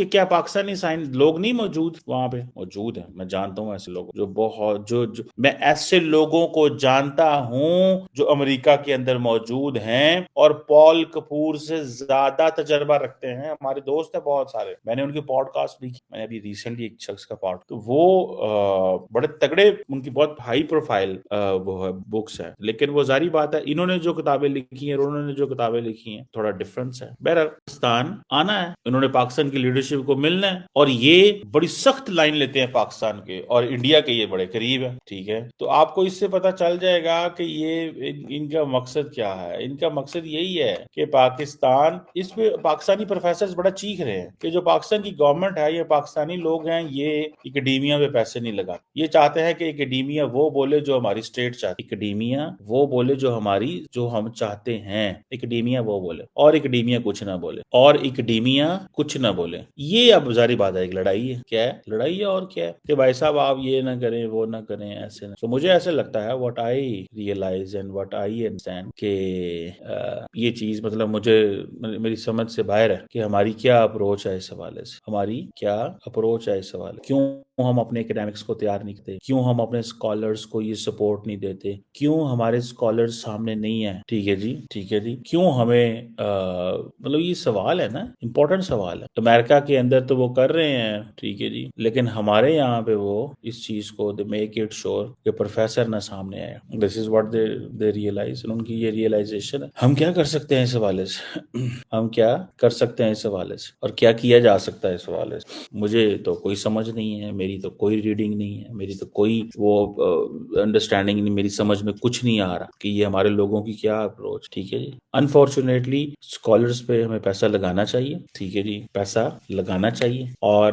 کہ کیا پاکستانی سائنس لوگ نہیں موجود وہاں پہ؟ موجود ہیں، میں جانتا ہوں ایسے لوگ جو بہت میں ایسے لوگوں کو جانتا ہوں جو امریکہ کے اندر موجود ہیں اور پال کپور سے زیادہ تجربہ رکھتے ہیں. ہمارے دوست ہیں بہت سارے، میں نے ان کی پوڈ کاسٹ بھی کی. میں نے ابھی ریسنٹلی ایک شخص کا پوڈ، تو وہ بڑے تگڑے، ان کی بہت ہائی پروفائل وہ ہے بکس ہے، لیکن وہ ظاہری بات ہے انہوں نے جو کتابیں لکھی ہیں اور انہوں نے جو کتابیں لکھی ہیں تھوڑا ڈفرنس ہے. بہرحال پاکستان آنا ہے، انہوں نے پاکستان کی لیڈرشپ کو ملنا ہے، اور یہ بڑی سخت لائن لیتے ہیں پاکستان کے، اور انڈیا کے یہ بڑے قریب ہے. ٹھیک ہے، تو آپ کو اس سے پتا چل جائے گا کہ یہ ان کا مقصد کیا ہے. ان کا مقصد یہی ہے کہ پاکستان، اس پہ پاکستانی پروفیسرز بڑا چیخ رہے ہیں کہ جو پاکستان کی گورنمنٹ ہے، یہ پاکستانی لوگ ہیں، یہ اکیڈیمیا پہ پیسے نہیں لگا. یہ چاہتے ہیں کہ اکیڈیمیا وہ بولے جو ہماری اسٹیٹ چاہتی، اکیڈیمیا وہ بولے جو ہم چاہتے ہیں، اکیڈیمیا وہ بولے، اور اکیڈیمیا کچھ نہ بولے، اور اکیڈیمیا کچھ نہ بولے. یہ اب ظاہری بات ہے ایک لڑائی ہے. کیا ہے لڑائی ہے اور کیا ہے کہ بھائی صاحب آپ یہ نہ کریں، وہ نہ کریں، ایسے نہ. تو مجھے ایسے لگتا ہے what I realise and what I understand کہ یہ چیز مطلب مجھے میری سمجھ سے باہر ہے کہ ہماری کیا اپروچ ہے اس حوالے سے. ہماری کیا اپروچ ہے اس حوالے، کیوں ہم اپنے اکیڈیمکس کو تیار نہیں کرتے، کیوں ہم اپنے اسکالرس کو یہ سپورٹ نہیں دیتے، کیوں ہمارے اسکالرس سامنے نہیں ہیں. ٹھیک ہے جی، ٹھیک ہے جی، کیوں ہمیں مطلب یہ سوال ہے نا، امپورٹنٹ سوال ہے. امریکہ کے اندر تو وہ کر رہے ہیں، ٹھیک ہے جی، لیکن ہمارے یہاں پہ وہ اس چیز کو دے میک اٹ شور کہ پروفیسر نہ سامنے آئے. دس از واٹ دے ریئلائز، ان کی یہ ریئلائزیشن ہے. ہم کیا کر سکتے ہیں اس حوالے سے؟ ہم کیا کر سکتے ہیں اس حوالے سے، اور کیا کیا جا سکتا ہے اس حوالے سے؟ مجھے تو کوئی سمجھ نہیں ہے، میری تو کوئی ریڈنگ نہیں ہے، میری تو کوئی وہ انڈرسٹینڈنگ نہیں، میری سمجھ میں کچھ نہیں آ رہا کہ یہ ہمارے لوگوں کی کیا اپروچ. ٹھیک ہے جی، انفارچونیٹلی اسکالرس پہ ہمیں پیسہ لگانا چاہیے. ٹھیک ہے جی، پیسہ لگانا چاہیے، اور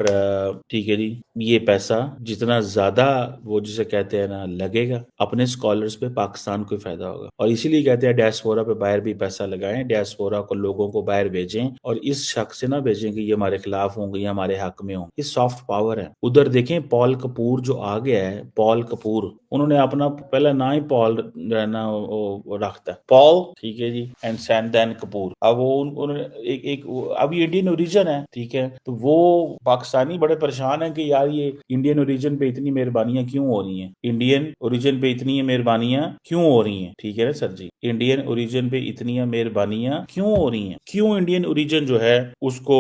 ٹھیک ہے جی، یہ پیسہ جتنا زیادہ وہ جسے کہتے ہیں نا لگے گا اپنے اسکالرس پہ، پاکستان کو فائدہ ہوگا. اور اسی لیے کہتے ہیں ڈیاسپورا پہ باہر بھی پیسہ لگائیں، ڈیاسپورا کو لوگوں کو باہر بھیجیں، اور اس شخص سے نہ بھیجیں کہ یہ ہمارے خلاف ہوں گے یا ہمارے حق میں ہوں. یہ سافٹ پاور ہے. ادھر دیکھیں پال کپور جو آ گیا ہے، پال کپور، انہوں نے اپنا پہلا نام ہی پال جو ہے نا وہ رکھتا ہے، پال. ٹھیک ہے جی، اینڈ سین کپور. اب وہ انہوں نے ایک اب یہ انڈین اوریجن ہے. ٹھیک ہے، تو وہ پاکستانی بڑے پریشان ہیں کہ یار یہ انڈین اوریجن پہ اتنی مہربانیاں کیوں ہو رہی ہیں، انڈین اوریجن پہ اتنی مہربانیاں کیوں ہو رہی ہیں. ٹھیک ہے نا سر جی، انڈین اوریجن پہ اتنی مہربانیاں کیوں ہو رہی ہیں، کیوں انڈین اوریجن جو ہے اس کو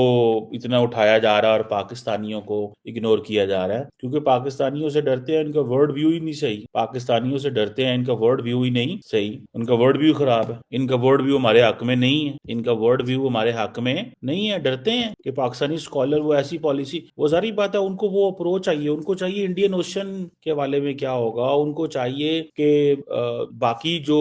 اتنا اٹھایا جا رہا ہے اور پاکستانیوں کو اگنور کیا جا رہا ہے؟ کیونکہ پاکستانیوں سے ڈرتے ہیں، ان کا ورڈ ویو ہی نہیں صحیح. پاکستانیوں سے ڈرتے ہیں، ان کا ورڈ ویو ہی نہیں صحیح، ان کا ورڈ ویو خراب ہے، ان کا ورڈ ویو ہمارے حق میں نہیں ہے، ان کا ورڈ ویو ہمارے حق میں نہیں ہے. ڈرتے ہیں کہ پاکستانی اسکالر وہ ایسی پالیسی، وہ ظاہری بات ہے ان کو وہ اپروچ چاہیے، ان کو چاہیے انڈین اوشن کے حوالے میں کیا ہوگا، ان کو چاہیے کہ باقی جو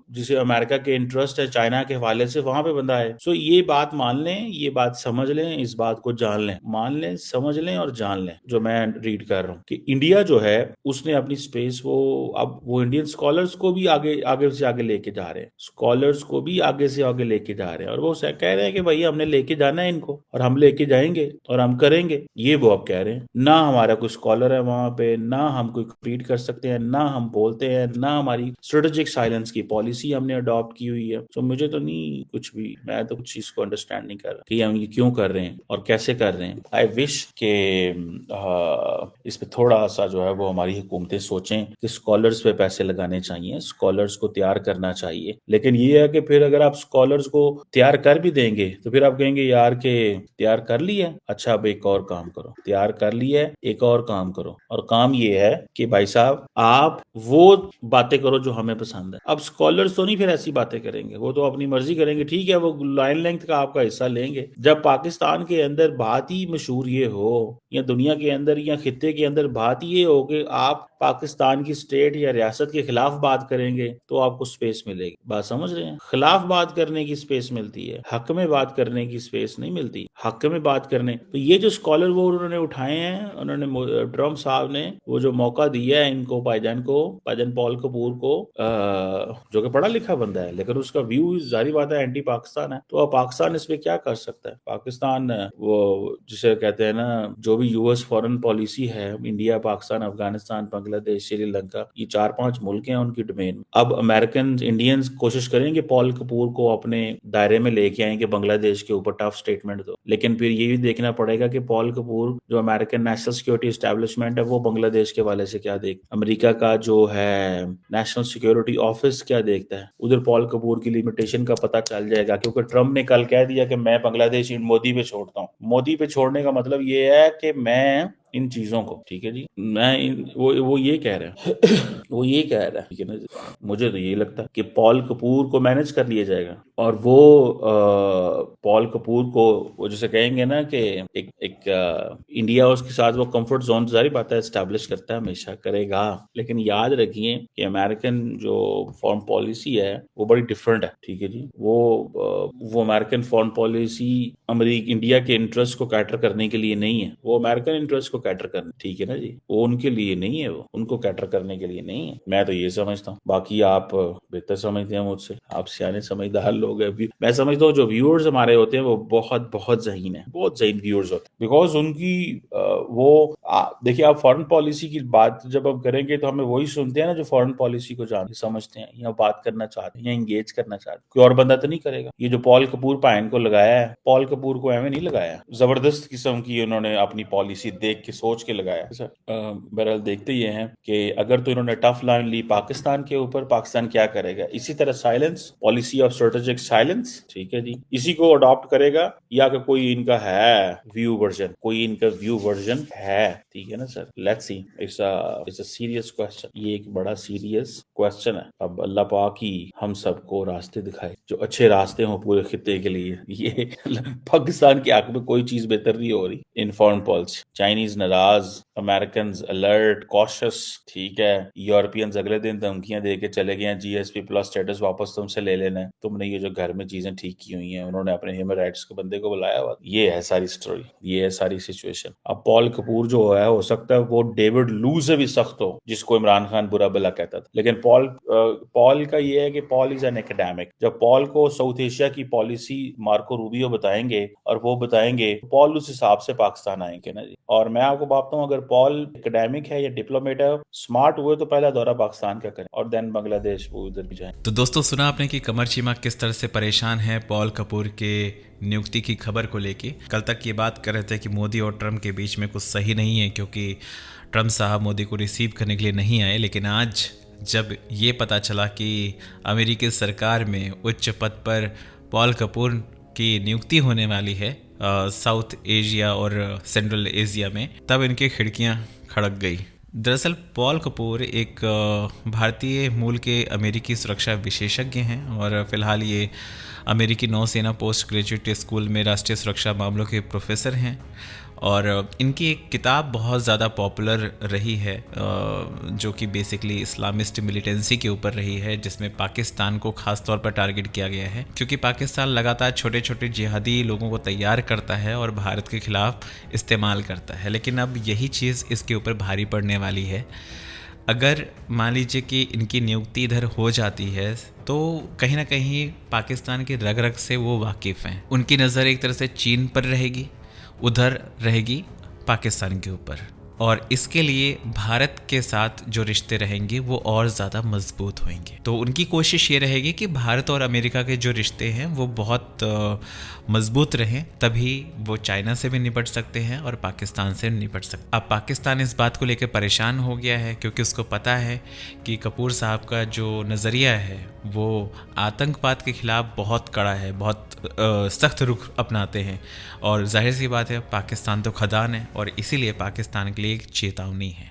جسے امریکہ کے انٹرسٹ ہے چائنا کے حوالے سے وہاں پہ بندہ ہے. سو یہ بات مان لیں، یہ بات سمجھ لیں، اس بات کو جان لیں، مان لیں، سمجھ لیں اور جان لیں جو میں ریڈ کر رہا ہوں کہ انڈیا جو ہے اس نے اپنی سپیس اب وہ انڈین اسکالرس کو بھی آگے سے آگے لے کے جا رہے ہیں، اسکالرس کو بھی آگے سے آگے لے کے جا رہے ہیں، اور وہ کہہ رہے ہیں کہ بھائی ہم نے لے کے جانا ہے ان کو، اور ہم لے کے جائیں گے اور ہم کریں گے. یہ وہ اب کہہ رہے ہیں. نہ ہمارا کوئی اسکالر ہے وہاں پہ، نہ ہم کوئی کمپیٹ کر سکتے ہیں، نہ ہم بولتے ہیں، نہ ہماری اسٹریٹجک سائلنس کی پالیسی ہم نے اڈاپٹ کی ہوئی ہے. تو مجھے تو نہیں کچھ بھی، میں تو کچھ چیز کو انڈرسٹینڈ نہیں کر رہا کہ ہم یہ کیوں کر رہے ہیں اور کیسے کر رہے ہیں. آئی وش کہ اس پہ تھوڑا سا جو ہے وہ ہماری حکومتیں سوچیں کہ اسکالرس پہ پیسے لگانے چاہیے، اسکالرس کو تیار کرنا چاہیے. لیکن یہ ہے کہ پھر اگر آپ اسکالرس کو تیار کر بھی دیں گے تو پھر آپ کہیں گے یار کہ تیار کر لیا، اچھا اب ایک اور کام کرو، تیار کر لیا ایک اور کام کرو، اور کام یہ ہے کہ بھائی صاحب آپ وہ باتیں کرو جو ہمیں پسند ہے. اب اسکالرس تو نہیں پھر ایسی باتیں کریں گے، وہ تو اپنی مرضی کریں گے. ٹھیک ہے، وہ لائن لینتھ کا آپ کا حصہ لیں گے. جب پاکستان کے اندر بات ہی مشہور یہ ہو، یا دنیا کے اندر یا خطے کے اندر بات یہ ہو کہ آپ پاکستان کی اسٹیٹ یا ریاست کے خلاف بات کریں گے تو آپ کو سپیس ملے گی. بات سمجھ رہے ہیں؟ خلاف بات کرنے کی سپیس ملتی ہے، حق میں بات کرنے کی سپیس نہیں ملتی. حق میں بات کرنے تو یہ جو اسکالر وہ انہوں نے اٹھائے ہیں، انہوں نے ٹرمپ صاحب نے وہ جو موقع دیا ہے ان کو، بھائی جان پال کپور کو، جو کہ پڑھا لکھا بندہ ہے لیکن اس کا ویو ظاہری بات ہے اینٹی پاکستان ہے. تو اب پاکستان اس پہ کیا کر سکتا ہے؟ پاکستان وہ جسے کہتے ہیں نا جو بھی یو ایس فارن پالیسی ہے، انڈیا، پاکستان، افغانستان، بنگلہ بنگلہ دیش, سری لنکا, یہ 4-5 ملک ہیں ان کی ڈومین میں. اب امریکن انڈینز کوشش کریں کہ پال کپور کو اپنے دائرے میں لے کے آئیں کہ بنگلہ دیش کے اوپر ٹف سٹیٹمنٹ دو, لیکن پھر یہ بھی دیکھنا پڑے گا کہ پال کپور جو امریکن نیشنل سیکورٹی اسٹیبلشمنٹ ہے وہ بنگلہ دیش کے حوالے سے کیا دیکھ, امریکہ کا جو ہے نیشنل سیکورٹی آفس کیا دیکھتا ہے. ادھر پال کپور کی لمیٹیشن کا پتہ چل جائے گا, کیونکہ ٹرمپ نے کل کہہ دیا کہ میں بنگلہ دیش مودی پہ چھوڑتا ہوں. مودی پہ چھوڑنے کا مطلب یہ ہے کہ میں ان چیزوں کو, ٹھیک ہے جی, وہ یہ کہہ رہے ہیں وہ یہ کہہ رہا ہے, ٹھیک ہے نا جی. مجھے تو یہ لگتا ہے کہ پال کپور کو مینج کر لیا جائے گا, اور وہ پال کپور کو وہ جسے کہیں گے نا کہ ایک انڈیا اس کے ساتھ وہ کمفرٹ زون ظاہری بات ہے اسٹیبلش کرتا ہے, ہمیشہ کرے گا, لیکن یاد رکھیے کہ امریکن جو فارن پالیسی ہے وہ بڑی ڈفرنٹ ہے, ٹھیک ہے جی. وہ امریکن فارن پالیسی انڈیا کے انٹرسٹ کو کیٹر کرنے کے لیے نہیں ہے, وہ امریکن انٹرسٹ کو کیٹر کرنے, ٹھیک ہے نا جی, وہ ان کے لیے نہیں ہے, وہ ان کو کیٹر کرنے کے لیے نہیں ہے. میں تو یہ سمجھتا ہوں, باقی آپ بہتر سمجھتے ہیں مجھ سے, آپ سیانے سمجھدار لوگ ہیں. میں سمجھتا ہوں جو ویورز ہمارے ہوتے ہیں وہ بہت ذہین ہیں, بہت ذہین ویورز ہوتے ہیں, بیکاز ان کی وہ دیکھیے آپ فارن پالیسی کی بات جب آپ کریں گے تو ہمیں وہی سنتے ہیں نا جو فارن پالیسی کو جانتے سمجھتے ہیں یا بات کرنا چاہتے ہیں یا انگیج کرنا چاہتے ہیں. کوئی اور بندہ تو نہیں کرے گا. یہ جو پال کپور پائن کو لگایا ہے, پال کپور کو ایویں نہیں لگایا, زبردست قسم کی انہوں نے اپنی پالیسی دیکھ کے سوچ کے لگایا. بہرحال دیکھتے یہ ہیں کہ اگر تو انہوں نے ٹف لائن لی پاکستان کے اوپر, پاکستان کیا کرے گا. اسی طرح silence, policy of strategic silence, ٹھیک ہے جی, اسی کو اڈاپٹ کرے گا یا کہ کوئی ان کا ہے ویو ورژن, کوئی ان کا ویو ورژن ہے, ٹھیک ہے نا sir. Let's see, it's a serious question, یہ ایک بڑا سیریس کوسچن ہے. اب اللہ پاک ہی ہم سب کو راستے دکھائے, جو اچھے راستے ہوں پورے خطے کے لیے. یہ پاکستان کے حق میں کوئی چیز بہتر نہیں ہو رہی ان فارن پالیسی. چائنیز ناراض, امریکنز الرٹ کاشس, ٹھیک ہے, یورپینز اگلے دن دھمکیاں دے کے چلے گئے ہیں جی ایس پی پلس اسٹیٹس واپس تم سے لے لینا ہے, تم نے یہ جو گھر میں چیزیں ٹھیک کی ہوئی ہیں. انہوں نے اپنے ہیومن رائٹس کے بندے کو بلایا ہوا. یہ ہے ساری سٹوری, یہ ہے ساری سچویشن. اب پال کپور جو ہے ہو سکتا ہے وہ ڈیوڈ لو سے بھی سخت ہو, جس کو عمران خان برا بلا کہتا تھا, لیکن پال کا یہ ہے کہ پال از این ایکڈیمک. جب پال کو ساؤتھ ایشیا کی پالیسی مارکو روبیو بتائیں گے اور وہ بتائیں گے, پال اس حساب سے پاکستان آئیں گے نا جی. اور میں آپ کو بتاتا ہوں, اگر پال ایکڈیمک ہے یا ڈپلومیٹ ہے, اسمارٹ ہوئے تو پہلا دورہ پاکستان کا کریں اور دین بنگلہ دیش وہ ادھر بھی جائیں. تو دوستو سنا آپ نے کہ قمر چیمہ کس طرح سے پریشان ہے پال کپور کے نیوکتی کی خبر کو لے کے. کل تک یہ بات کر رہے تھے کہ مودی اور ٹرمپ کے بیچ میں کچھ صحیح نہیں ہے کیونکہ ٹرمپ صاحب مودی کو ریسیو کرنے کے لیے نہیں آئے, لیکن آج جب یہ پتہ چلا کہ امریکی سرکار میں اچ پد پر پال کپور کی نیوکتی ہونے والی ہے ساؤتھ ایشیا اور سینٹرل ایشیا میں, تب ان کی کھڑکیاں کھڑک گئی. دراصل پال کپور ایک بھارتی مول کے امریکی سرکشا وشیشجঞ ہیں اور فی الحال یہ امریکی نو سینا پوسٹ گریجویٹ اسکول میں راشٹریہ سرکشا معاملوں کے پروفیسر ہیں. اور ان کی ایک کتاب بہت زیادہ پاپولر رہی ہے جو کہ بیسکلی اسلامسٹ ملیٹنسی کے اوپر رہی ہے, جس میں پاکستان کو خاص طور پر ٹارگٹ کیا گیا ہے کیونکہ پاکستان لگاتار چھوٹے چھوٹے جہادی لوگوں کو تیار کرتا ہے اور بھارت کے خلاف استعمال کرتا ہے. لیکن اب یہی چیز اس کے اوپر بھاری پڑنے والی ہے. اگر مان لیجیے کہ ان کی نیوکتی ادھر ہو جاتی ہے تو کہیں نہ کہیں پاکستان کے رگ رگ سے وہ واقف ہیں. ان کی نظر ایک طرح سے چین پر رہے گی, ادھر رہے گی پاکستان کے اوپر, اور اس کے لیے بھارت کے ساتھ جو رشتے رہیں گے وہ اور زیادہ مضبوط ہوئیں گے. تو ان کی کوشش یہ رہے گی کہ بھارت اور امریکہ کے جو رشتے ہیں وہ بہت مضبوط رہیں, تبھی وہ چائنا سے بھی نپٹ سکتے ہیں اور پاکستان سے نپٹ سکتے. اب پاکستان اس بات کو لے کے پریشان ہو گیا ہے کیونکہ اس کو پتہ ہے کہ کپور صاحب کا جو نظریہ ہے وہ آتنکواد کے خلاف بہت کڑا ہے, بہت سخت رخ اپناتے ہیں, اور ظاہر سی بات ہے پاکستان تو خدان ہے اور اسی لیے پاکستان کے لیے ایک چیتاونی ہے.